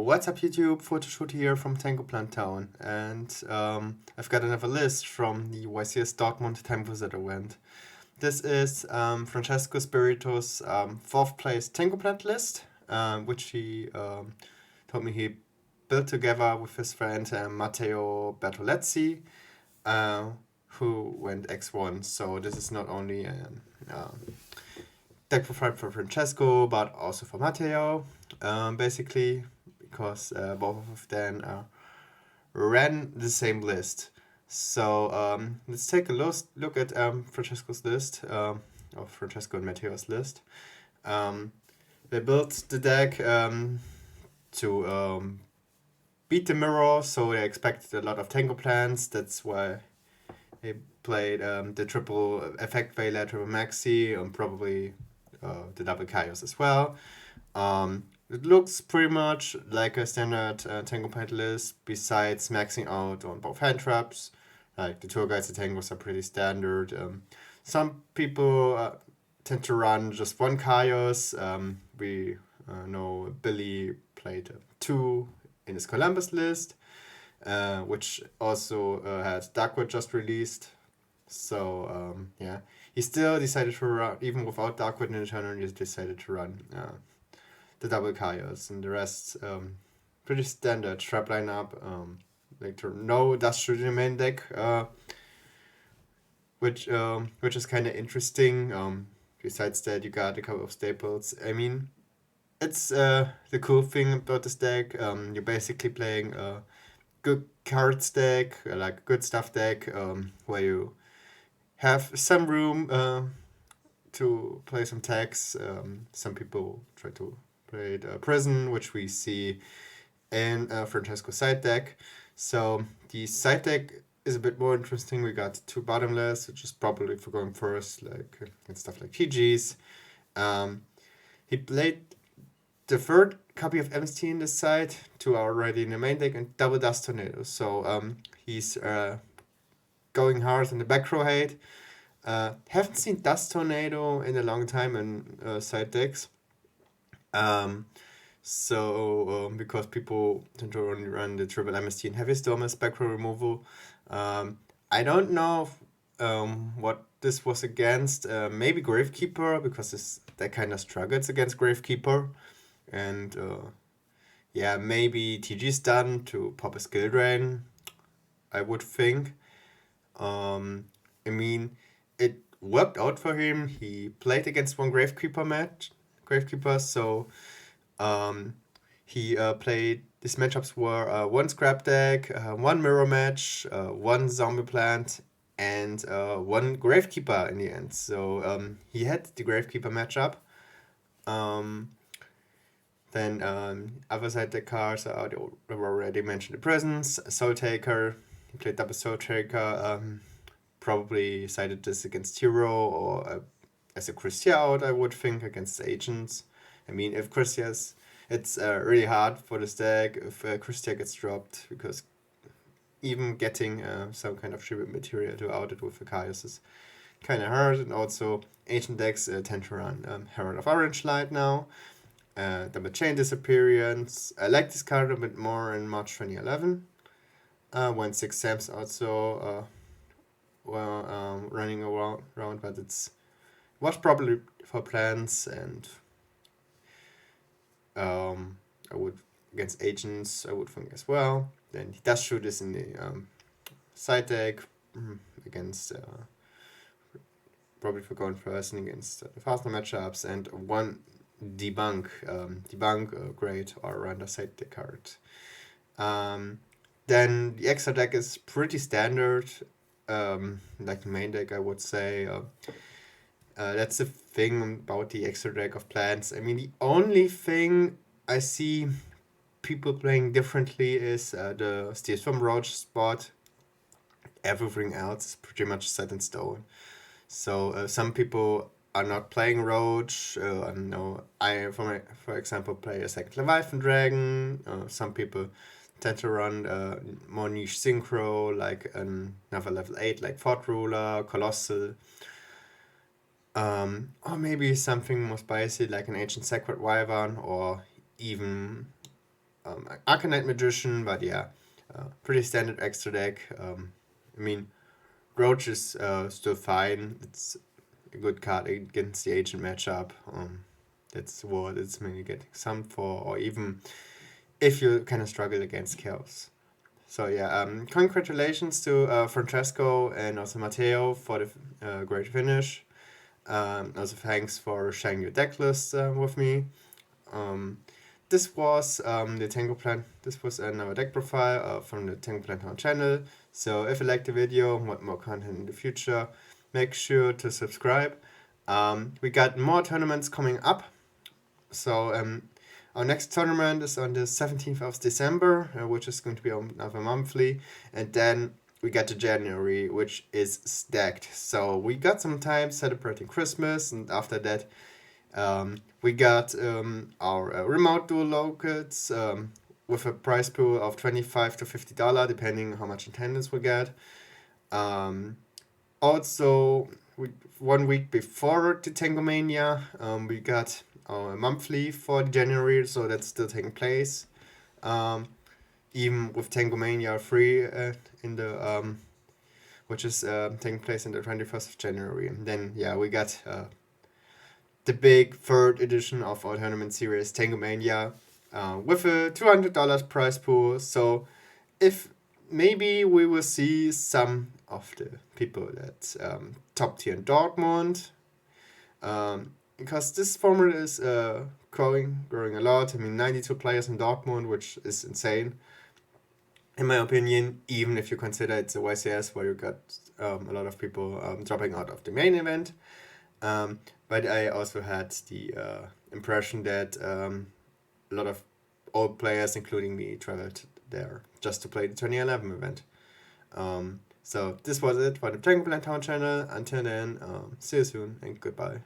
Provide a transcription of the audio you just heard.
What's up YouTube, photoshoot here from Tengu Town, and I've got another list from the YCS Dortmund Tengu that event. This is Francesco Spirito's 4th place Tengu Plant list, which he told me he built together with his friend Matteo Bertolezzi, who went X1. So this is not only an deck profile for Francesco, but also for Matteo, basically, because both of them ran the same list. So let's take a look at Francesco's list, of Francesco and Matteo's list. They built the deck to beat the mirror, so they expected a lot of Tengu plants. That's why they played the triple effect Vela, triple maxi, and probably the double Chaos as well. It looks pretty much like a standard Tengu plant list, besides maxing out on both hand traps. Like the tour guides, the Tengus are pretty standard. Some people tend to run just one Chaos. We know Billy played 2 in his Columbus list, which also had Darkwood just released. So yeah, he still decided to run, even without Darkwood in the tournament, he decided to run the double Chaos, and the rest pretty standard trap lineup. Like no dust shoot in the main deck, which is kind of interesting. Besides that, you got a couple of staples. I mean, it's the cool thing about this deck. You're basically playing a good cards deck, like a good stuff deck, where you have some room to play some tags. Some people try to play the Prison, which we see in Francesco's side deck. So the side deck is a bit more interesting. We got 2 bottomless, which is probably for going first, like and stuff like TGs. He played the 3rd copy of MST in this side, 2 are already in the main deck, and double Dust Tornado. So he's going hard in the back row hate. Haven't seen Dust Tornado in a long time in side decks. Because people tend to only run the triple MST and Heavy Storm as back row removal. I don't know what this was against. Maybe Gravekeeper, because that kind of struggles against Gravekeeper. And yeah, maybe TG stun to pop a skill drain, I would think. I mean, it worked out for him. He played against one Gravekeeper, so he played, these matchups were 1 scrap deck, 1 mirror match, 1 zombie plant, and 1 Gravekeeper in the end. So he had the Gravekeeper matchup. Then other side deck cards, I already mentioned the Presence, Soul Taker. He played double Soul Taker. Probably sided this against Hero or as a Christia out, I would think, against Agents. I mean, if Christia's, it's really hard for this deck if Christia gets dropped, because even getting some kind of tribute material to out it with the Chaos is kind of hard. And also, Agent decks tend to run Herald of Orange Light now. Double Chain Disappearance. I like this card a bit more in March 2011. When 6 Sams also running around, but it was probably for plants, and I would, against Agents, I would think as well. Then he does shoot this in the side deck against probably for going first and against the faster matchups, and 1 Debunk, great all-rounder side deck card. Then the extra deck is pretty standard, like the main deck, I would say. That's the thing about the extra deck of plants. I mean, the only thing I see people playing differently is the Steers from Roach spot. Everything else is pretty much set in stone. So some people are not playing Roach. I, for example, play a 2nd Leviathan Dragon. Some people tend to run more niche synchro, like another level 8, like Fort Ruler, Colossal. Or maybe something more spicy, like an Ancient Sacred Wyvern, or even Arcanite Magician, but yeah, pretty standard extra deck. I mean, Roach is still fine. It's a good card against the Agent matchup. That's what it's mainly getting some for, or even if you kind of struggle against Chaos. So yeah, congratulations to Francesco and also Matteo for the great finish. Also thanks for sharing your deck list with me. This was the Tengu Plan. This was another deck profile from the Tengu Plan channel. So if you liked the video, want more content in the future, make sure to subscribe. We got more tournaments coming up. So our next tournament is on the 17th of December, which is going to be another monthly. And then we got to January, which is stacked. So we got some time celebrating Christmas, and after that, we got our remote dual locals with a prize pool of $25 to $50, depending how much attendance we get. Also, 1 week before the Tangomania, we got our monthly for January, so that's still taking place. Even with Tangomania 3 in the which is taking place on the 21st of January. And then yeah, we got the big third edition of our tournament series, Tangomania, with a $200 prize pool. So if maybe we will see some of the people that top tier in Dortmund, because this format is growing a lot. I mean, 92 players in Dortmund, which is insane, in my opinion, even if you consider it's a YCS where you got a lot of people dropping out of the main event. But I also had the impression that a lot of old players, including me, traveled there just to play the 2011 event. So this was it for the Dragon Town channel. Until then, see you soon and goodbye.